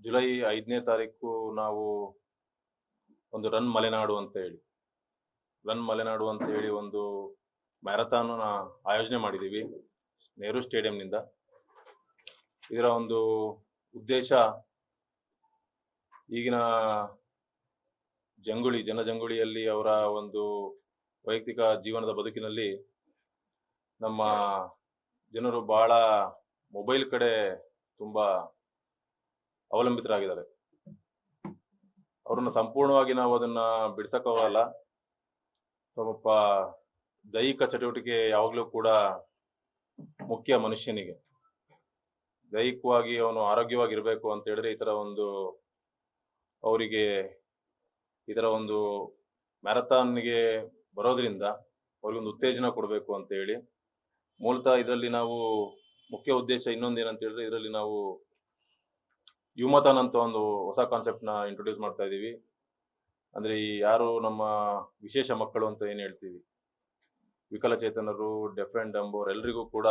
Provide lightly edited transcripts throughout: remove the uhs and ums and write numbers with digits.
July 5ನೇ ತಾರೀಕು ನಾವು ಒಂದು ರನ್ ಮಲೆನಾಡು ಅಂತ ಹೇಳಿ ಒಂದು ಮ್ಯಾರಥಾನ್ ಆಯೋಜನೆ ಮಾಡಿದ್ದೀವಿ ನೆಹರು ಸ್ಟೇಡಿಯಂನಿಂದ. ಇದರ ಒಂದು ಉದ್ದೇಶ ಈಗಿನ ಜನಜಂಗುಳಿಯಲ್ಲಿ ಅವರ ಒಂದು ವೈಯಕ್ತಿಕ ಜೀವನದ ಬದುಕಿನಲ್ಲಿ ನಮ್ಮ ಜನರು ಬಹಳ ಮೊಬೈಲ್ ಕಡೆ ತುಂಬ ಅವಲಂಬಿತರಾಗಿದ್ದಾರೆ. ಅವ್ರನ್ನ ಸಂಪೂರ್ಣವಾಗಿ ನಾವು ಅದನ್ನ ಬಿಡಿಸಕ್ಕಾಗಲ್ಲ. ಸ್ವಲ್ಪ ದೈಹಿಕ ಚಟುವಟಿಕೆ ಯಾವಾಗಲೂ ಕೂಡ ಮುಖ್ಯ. ಮನುಷ್ಯನಿಗೆ ದೈಹಿಕವಾಗಿ ಅವನು ಆರೋಗ್ಯವಾಗಿರ್ಬೇಕು ಅಂತ ಹೇಳಿದ್ರೆ ಅವರಿಗೆ ಈ ಥರ ಒಂದು ಮ್ಯಾರಥಾನ್ಗೆ ಬರೋದ್ರಿಂದ ಅವ್ರಿಗೊಂದು ಉತ್ತೇಜನ ಕೊಡಬೇಕು ಅಂತ ಹೇಳಿ ಮೂಲತಃ ಇದರಲ್ಲಿ ನಾವು ಮುಖ್ಯ ಉದ್ದೇಶ ಇನ್ನೊಂದೇನಂತ ಹೇಳಿದ್ರೆ, ಇದರಲ್ಲಿ ನಾವು ಯುವಮಥಾನ್ ಅಂತ ಒಂದು ಹೊಸ ಕಾನ್ಸೆಪ್ಟ್ನ ಇಂಟ್ರೊಡ್ಯೂಸ್ ಮಾಡ್ತಾ ಇದ್ದೀವಿ. ಅಂದರೆ ಈ ಯಾರು ನಮ್ಮ ವಿಶೇಷ ಮಕ್ಕಳು ಅಂತ ಏನು ಹೇಳ್ತೀವಿ, ವಿಕಲಚೇತನರು, ಡೆಫ್ ಆ್ಯಂಡ್ ಡಂಬ್ ಅವರೆಲ್ಲರಿಗೂ ಕೂಡ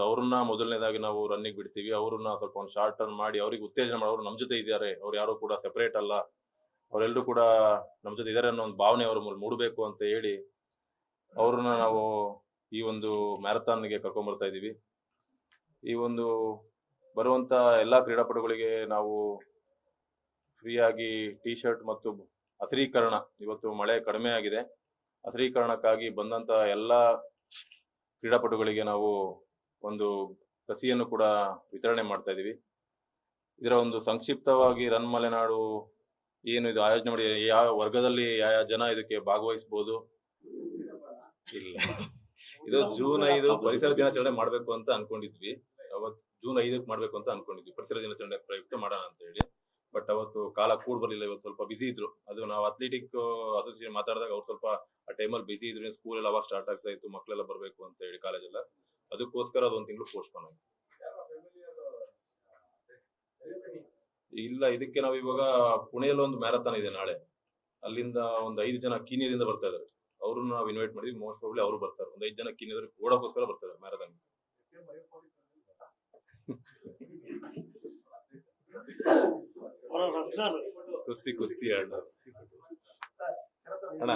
ಅವ್ರನ್ನ ಮೊದಲನೇದಾಗಿ ನಾವು ರನ್ನಿಗೆ ಬಿಡ್ತೀವಿ. ಅವ್ರನ್ನ ಸ್ವಲ್ಪ ಒಂದು ಶಾರ್ಟ್ ರನ್ ಮಾಡಿ ಅವ್ರಿಗೆ ಉತ್ತೇಜನ ಮಾಡಿ, ಅವರು ನಮ್ಮ ಜೊತೆ ಇದ್ದಾರೆ, ಅವ್ರು ಯಾರು ಕೂಡ ಸೆಪರೇಟ್ ಅಲ್ಲ, ಅವರೆಲ್ಲರೂ ಕೂಡ ನಮ್ಮ ಜೊತೆ ಇದ್ದಾರೆ ಅನ್ನೋ ಒಂದು ಭಾವನೆ ಅವ್ರ ಮೂಡಬೇಕು ಅಂತ ಹೇಳಿ ಅವ್ರನ್ನ ನಾವು ಈ ಒಂದು ಮ್ಯಾರಥಾನ್ಗೆ ಕರ್ಕೊಂಡ್ಬರ್ತಾ ಇದ್ದೀವಿ. ಈ ಒಂದು ಬರುವಂಥ ಎಲ್ಲ ಕ್ರೀಡಾಪಟುಗಳಿಗೆ ನಾವು ಫ್ರೀಯಾಗಿ ಟೀ ಶರ್ಟ್ ಮತ್ತು ಹಸಿರೀಕರಣ, ಇವತ್ತು ಮಳೆ ಕಡಿಮೆ ಆಗಿದೆ, ಹಸಿರೀಕರಣಕ್ಕಾಗಿ ಬಂದಂಥ ಎಲ್ಲ ಕ್ರೀಡಾಪಟುಗಳಿಗೆ ನಾವು ಒಂದು ಕಸಿಯನ್ನು ಕೂಡ ವಿತರಣೆ ಮಾಡ್ತಾ ಇದ್ದೀವಿ. ಇದರ ಒಂದು ಸಂಕ್ಷಿಪ್ತವಾಗಿ ರನ್ ಮಲೆನಾಡು ಏನು ಇದು ಆಯೋಜನೆ ಮಾಡಿ, ಯಾವ ವರ್ಗದಲ್ಲಿ ಯಾವ ಜನ ಇದಕ್ಕೆ ಭಾಗವಹಿಸ್ಬೋದು? ಇಲ್ಲ, ಇದು ಜೂನ್ 5 ಪರಿಸರ ದಿನಾಚರಣೆ ಮಾಡಬೇಕು ಅಂತ ಅನ್ಕೊಂಡಿದ್ವಿ. ಅವತ್ತು ಜೂನ್ 5ಕ್ಕೆ ಮಾಡಬೇಕು ಅಂತ ಅನ್ಕೊಂಡಿದ್ವಿ, ಪರಿಸರ ದಿನಾಚರಣೆ ಪ್ರಯುಕ್ತ ಮಾಡೋಣ ಅಂತ ಹೇಳಿ. ಬಟ್ ಅವತ್ತು ಕಾಲ ಕೂಡ್ ಬರಲಿಲ್ಲ, ಇವತ್ತು ಸ್ವಲ್ಪ ಬಿಸಿ ಇದ್ರು. ಅದು ನಾವು ಅಥ್ಲೆಟಿಕ್ ಅಸೋಸಿಯೇಷನ್ ಮಾತಾಡಿದಾಗ ಅವ್ರು ಸ್ವಲ್ಪ ಆ ಟೈಮಲ್ಲಿ ಬಿಸಿ ಇದ್ರು, ಸ್ಕೂಲ್ ಎಲ್ಲ ಅವಾಗ ಸ್ಟಾರ್ಟ್ ಆಗ್ತಾ ಇತ್ತು, ಮಕ್ಕಳೆಲ್ಲ ಬರಬೇಕು ಅಂತ ಹೇಳಿ ಕಾಲೇಜೆಲ್ಲ. ಅದಕ್ಕೋಸ್ಕರ ಅದೊಂದು ತಿಂಗಳು ಪೋಸ್ಟ್ಪೋನ್ ಆಗಿದೆ. ಇಲ್ಲ, ಇದಕ್ಕೆ ನಾವು ಇವಾಗ ಪುಣೆಯಲ್ಲಿ ಒಂದು ಮ್ಯಾರಥಾನ್ ಇದೆ ನಾಳೆ, ಅಲ್ಲಿಂದ ಒಂದು 5 ಜನ ಕೀನ್ಯಾದಿಂದ ಬರ್ತಾ ಇದ್ದಾರೆ. ಅವ್ರನ್ನ ನಾವು ಇನ್ವೈಟ್ ಮಾಡಿದ್ವಿ. ಮೋಸ್ಟ್ ಪ್ರಾಬಬ್ಲಿ ಅವರು ಬರ್ತಾರೆ. ಒಂದು 5 ಜನ ಕೀನ್ಯಾದವ್ರು ಓಡೋಕ್ಕೋಸ್ಕರ ಬರ್ತಾರೆ ಮ್ಯಾರಥಾನ್. ಕುಸ್ತಿ ಅಣ್ಣ. ಅಣ್ಣ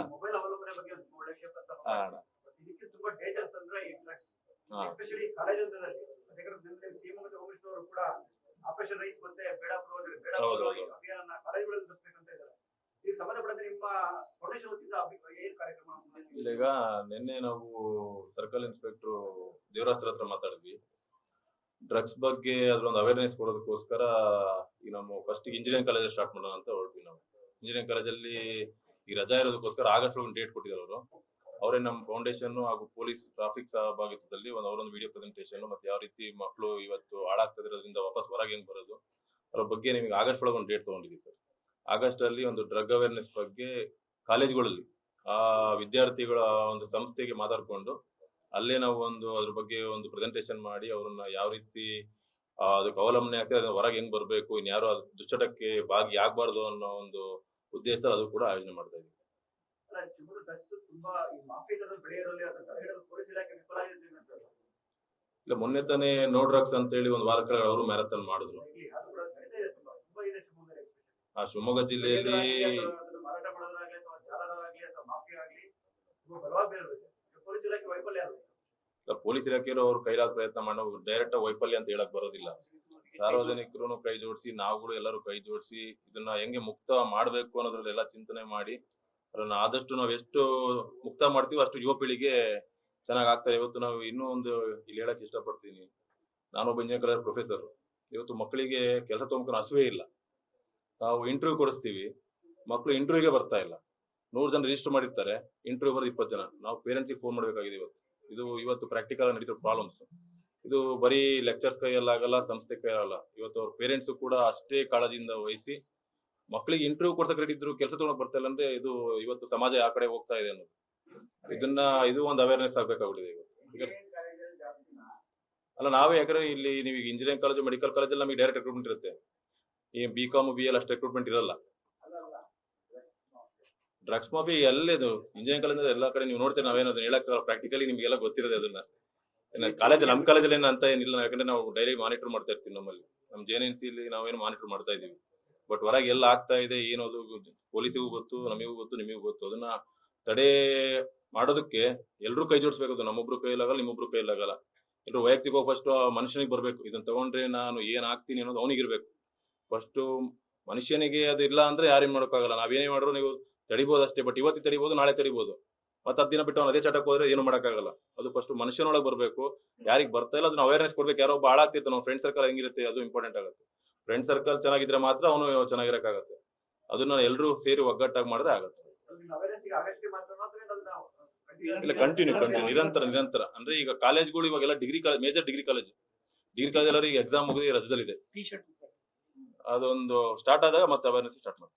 ಈಗ ನಿನ್ನೆ ನಾವು ಸರ್ಕಲ್ ಇನ್ಸ್ಪೆಕ್ಟರ್ ದೇವರಾಜ್ ಹತ್ರ ಮಾತಾಡಿದ್ವಿ. ಡ್ರಗ್ಸ್ ಬಗ್ಗೆ ಅದ್ರೊಂದು ಅವೇರ್ನೆಸ್ ಕೊಡೋದಕ್ಕೋಸ್ಕರ ಈಗ ನಾವು ಫಸ್ಟ್ ಇಂಜಿನಿಯರಿಂಗ್ ಕಾಲೇಜ್ ಸ್ಟಾರ್ಟ್ ಮಾಡೋಣ ಅಂತ ಹೊರಟ್ವಿ. ನಾವು ಇಂಜಿನಿಯರಿಂಗ್ ಕಾಲೇಜಲ್ಲಿ ಈ ರಜಾ ಇರೋದಕ್ಕೋಸ್ಕರ ಆಗಸ್ಟ್ ಒಂದು ಡೇಟ್ ಕೊಟ್ಟಿದ್ದಾರೆ ಅವರೇ ನಮ್ಮ ಫೌಂಡೇಶನ್ ಹಾಗೂ ಪೊಲೀಸ್ ಟ್ರಾಫಿಕ್ ಸಹಭಾಗಿತ್ವದಲ್ಲಿ ಅವರೊಂದು ವಿಡಿಯೋ ಪ್ರೆಸೆಂಟೇಷನ್, ಮತ್ತೆ ಯಾವ ರೀತಿ ಮಕ್ಕಳು ಇವತ್ತು ಹಾಳಾಗ್ತದಿರೋದ್ರಿಂದ ವಾಪಸ್ ಹೊರಗೆ ಹೆಂಗ್ ಬರೋದು ಅದ್ರ ಬಗ್ಗೆ ನಿಮಗೆ ಆಗಸ್ಟ್ ಒಳಗೆ ಒಂದು ಡೇಟ್ ತಗೊಂಡಿದ್ದೀವಿ ಸರ್. ಆಗಸ್ಟ್ ಅಲ್ಲಿ ಒಂದು ಡ್ರಗ್ ಅವೇರ್ನೆಸ್ ಬಗ್ಗೆ ಕಾಲೇಜ್ಗಳಲ್ಲಿ ಆ ವಿದ್ಯಾರ್ಥಿಗಳ ಒಂದು ಸಂಸ್ಥೆಗೆ ಮಾತಾಡ್ಕೊಂಡು ಅಲ್ಲೇ ನಾವು ಅದ್ರ ಬಗ್ಗೆ ಒಂದು ಪ್ರೆಸೆಂಟೇಷನ್ ಮಾಡಿ ಅವ್ರನ್ನ ಯಾವ ರೀತಿ ಅದಕ್ಕೆ ಅವಲಂಬನೆ ಆಗ್ತದೆ, ಅದನ್ನ ಹೊರಗೆ ಹೆಂಗ್ ಬರಬೇಕು, ಇನ್ಯಾರು ದುಶ್ಚಟಕ್ಕೆ ಭಾಗಿಯಾಗಬಾರ್ದು ಅನ್ನೋ ಒಂದು ಉದ್ದೇಶದಲ್ಲಿ ಅದು ಕೂಡ ಆಯೋಜನೆ ಮಾಡ್ತಾ ಇದ್ದೀವಿ. ಇಲ್ಲ, ಮೊನ್ನೆ ತಾನೇ ನೋ ಡ್ರಗ್ಸ್ ಅಂತ ಹೇಳಿ ಒಂದು ವಾರ ಕೆಳಗೆ ಅವರು ಮ್ಯಾರಥಾನ್ ಮಾಡಿದ್ರು. ಆ ಶಿವಮೊಗ್ಗ ಜಿಲ್ಲೆಯಲ್ಲಿ ಪೊಲೀಸ್ ಇಲಾಖೆಯವರು ಅವ್ರ ಕೈಲಾದ ಪ್ರಯತ್ನ ಮಾಡೋ ಡೈರೆಕ್ಟ್ ವೈಫಲ್ಯ ಅಂತ ಹೇಳಕ್ ಬರೋದಿಲ್ಲ. ಸಾರ್ವಜನಿಕರು ಕೈ ಜೋಡಿಸಿ, ನಾವುಗಳು ಎಲ್ಲರೂ ಕೈ ಜೋಡಿಸಿ ಇದನ್ನ ಹೆಂಗೆ ಮುಕ್ತ ಮಾಡಬೇಕು ಅನ್ನೋದ್ರಲ್ಲಿ ಎಲ್ಲ ಚಿಂತನೆ ಮಾಡಿ ಅದನ್ನ ಆದಷ್ಟು ನಾವು ಎಷ್ಟು ಮುಕ್ತ ಮಾಡ್ತೀವಿ ಅಷ್ಟು ಯುವ ಪೀಳಿಗೆ ಚೆನ್ನಾಗಿ ಆಗ್ತಾರೆ. ಇವತ್ತು ನಾವು ಇನ್ನೂ ಒಂದು ಇಲ್ಲಿ ಹೇಳಕ್ ಇಷ್ಟಪಡ್ತೀನಿ, ನಾನೊಬ್ಬ ಇಂಜಿನಿಯರಿಂಗ್ ಕಾಲೇಜ್ ಪ್ರೊಫೆಸರ್. ಇವತ್ತು ಮಕ್ಕಳಿಗೆ ಕೆಲಸ ತಗೊಂಡ್ಕೊಂಡು ಹಸುವೇ ಇಲ್ಲ. ನಾವು ಇಂಟರ್ವ್ಯೂ ಕೊಡಿಸ್ತೀವಿ, ಮಕ್ಕಳು ಇಂಟರ್ವ್ಯೂಗೆ ಬರ್ತಾ ಇಲ್ಲ. 100 ಜನ ರಿಜಿಸ್ಟರ್ ಮಾಡಿರ್ತಾರೆ, ಇಂಟರ್ವ್ಯೂ ಬರೋದು 20 ಜನ. ನಾವು ಪೇರೆಂಟ್ಸಿಗೆ ಫೋನ್ ಮಾಡಬೇಕಾಗಿದೆ. ಇವತ್ತು ಪ್ರಾಕ್ಟಿಕಲ್ ನಡೀತಿರೋ ಪ್ರಾಬ್ಲಮ್ಸ್. ಇದು ಬರೀ ಲೆಕ್ಚರ್ಸ್ ಕೈಯಲ್ಲಾಗಲ್ಲ, ಸಂಸ್ಥೆ ಕೈಯಲ್ಲ. ಇವತ್ತು ಅವ್ರ ಪೇರೆಂಟ್ಸ್ ಕೂಡ ಅಷ್ಟೇ ಕಾಳಜಿಯಿಂದ ವಹಿಸಿ ಮಕ್ಕಳಿಗೆ ಇಂಟರ್ವ್ಯೂ ಕೊಡ್ಸಕ್ ರೆಡಿ ಇದ್ರು, ಕೆಲಸ ತಗೊಂಡ್ ಬರ್ತಾ ಇಲ್ಲ ಅಂದ್ರೆ ಇದು ಇವತ್ತು ಸಮಾಜ ಯಾವ ಕಡೆ ಹೋಗ್ತಾ ಇದೆ ಅನ್ನೋದು ಇದು ಒಂದು ಅವೇರ್ನೆಸ್ ಆಗ್ಬೇಕಾಗ್ಬಿಟ್ಟಿದೆ ಇವತ್ತು. ಅಲ್ಲ, ನಾವೇ ಯಾಕಂದ್ರೆ ಇಲ್ಲಿ ನೀವು ಇಂಜಿನಿಯರಿಂಗ್ ಕಾಲೇಜು, ಮೆಡಿಕಲ್ ಕಾಲೇಜಲ್ಲಿ ನಮಗೆ ಡೈರೆಕ್ಟ್ ರಿಕ್ರೂಟ್ಮೆಂಟ್ ಇರುತ್ತೆ. ಈ BCom BL ಅಷ್ಟು ರಿಕ್ರೂಟ್ಮೆಂಟ್ ಇರಲ್ಲ. ಡ್ರಗ್ಸ್ ಮಾಫಿ ಎಲ್ಲೇದು ಇಂಜಿನಿಯರಿಂಗ್ ಕಾಲೇಜ್ ಎಲ್ಲ ಕಡೆ ನೀವು ನೋಡ್ತೀರಿ. ನಾವೇನೋ ಹೇಳಕ್ ಪ್ರಾಕ್ಟಿಕಲಿ ನಿಮ್ಗೆಲ್ಲ ಗೊತ್ತಿರೋದು ಅದನ್ನ. ಕಾಲೇಜಲ್ಲಿ ನಮ್ಮ ಕಾಲೇಜಲ್ಲಿ ಏನು ಅಂತ ಏನಿಲ್ಲ, ಯಾಕಂದ್ರೆ ನಾವು ಡೈಲಿ ಮಾನಿಟರ್ ಮಾಡ್ತಾ ಇರ್ತೀವಿ. ನಮ್ಮಲ್ಲಿ ನಮ್ಮ JNNC ನಾವೇನು ಮಾನಿಟರ್ ಮಾಡ್ತಾ ಇದೀವಿ. ಬಟ್ ಹೊರಗೆ ಎಲ್ಲ ಆಗ್ತಾ ಇದೆ ಏನೋದು ಪೊಲೀಸಿಗೂ ಗೊತ್ತು, ನಮಗೂ ಗೊತ್ತು, ನಿಮಗೂ ಗೊತ್ತು. ಅದನ್ನ ತಡೆ ಮಾಡೋದಕ್ಕೆ ಎಲ್ಲರೂ ಕೈ ಜೋಡಿಸ್ಬೇಕು. ಅದು ನಮ್ಮೊಬ್ರು ಕೈಲಾಗಲ್ಲ, ನಿಮ್ಮೊಬ್ರು ಕೈಲಾಗಲ್ಲ. ಎಲ್ಲರೂ ವೈಯಕ್ತಿಕ ಫಸ್ಟ್ ಮನುಷ್ಯನಿಗೆ ಬರ್ಬೇಕು. ಇದನ್ನ ತಗೊಂಡ್ರೆ ನಾನು ಏನ್ ಆಗ್ತೀನಿ ಅನ್ನೋದು ಅವನಿಗಿರ್ಬೇಕು. ಫಸ್ಟ್ ಮನುಷ್ಯನಿಗೆ ಅದು ಇಲ್ಲ ಅಂದ್ರೆ ಯಾರೇನ್ ಮಾಡೋಕ್ಕಾಗಲ್ಲ. ನಾವೇನೇ ಮಾಡಿದ್ರು ನೀವು ತಡಿಬಹುದು ಅಷ್ಟೇ. ಬಟ್ ಇವತ್ತು ತಡಿಬಹುದು, ನಾಳೆ ತಡಿಬಹುದು. ಮತ್ತೆ 10 ದಿನ ಬಿಟ್ಟು ಅವ್ನು ಅದೇ ಚಟಕ್ಕೆ ಹೋದ್ರೆ ಏನು ಮಾಡೋಕ್ಕಾಗಲ್ಲ. ಅದು ಫಸ್ಟ್ ಮನುಷ್ಯನೊಳಗೆ ಬರ್ಬೇಕು. ಯಾರಿಗೆ ಬರ್ತಾ ಇಲ್ಲ ಅದನ್ನ ಅವೇರ್ನೆಸ್ ಕೊಡ್ಬೇಕು. ಯಾರೋ ಒಬ್ಬ ಹಾಳಾಗ್ತಿರ್ತಾನೆ, ನಮ್ಮ ಫ್ರೆಂಡ್ ಸರ್ಕಲ್ ಹೆಂಗಿರುತ್ತೆ ಅದು ಇಂಪಾರ್ಟೆಂಟ್ ಆಗುತ್ತೆ. ಫ್ರೆಂಡ್ ಸರ್ಕಲ್ ಚೆನ್ನಾಗಿದ್ರೆ ಮಾತ್ರ ಅವನು ಚೆನ್ನಾಗಿರಕ್ಕಾಗತ್ತೆ. ಅದನ್ನ ಎಲ್ಲರೂ ಸೇರಿ ಒಗ್ಗಟ್ಟಾಗಿ ಮಾಡಿದ್ರೆ ಆಗುತ್ತೆ. ಇಲ್ಲ, ಕಂಟಿನ್ಯೂ ನಿರಂತರ ಅಂದ್ರೆ ಈಗ ಕಾಲೇಜ್ಗಳು ಇವಾಗೆಲ್ಲ ಮೇಜರ್ ಡಿಗ್ರಿ ಕಾಲೇಜ್ ಎಲ್ಲರೂ ಈಗ ಎಕ್ಸಾಮ್ ಮುಗಿದು ರಜದಲ್ಲಿದೆ. ಅದೊಂದು ಸ್ಟಾರ್ಟ್ ಆದಾಗ ಮತ್ತೆ ಅವೇರ್ನೆಸ್ ಸ್ಟಾರ್ಟ್ ಮಾಡ್ತಾರೆ.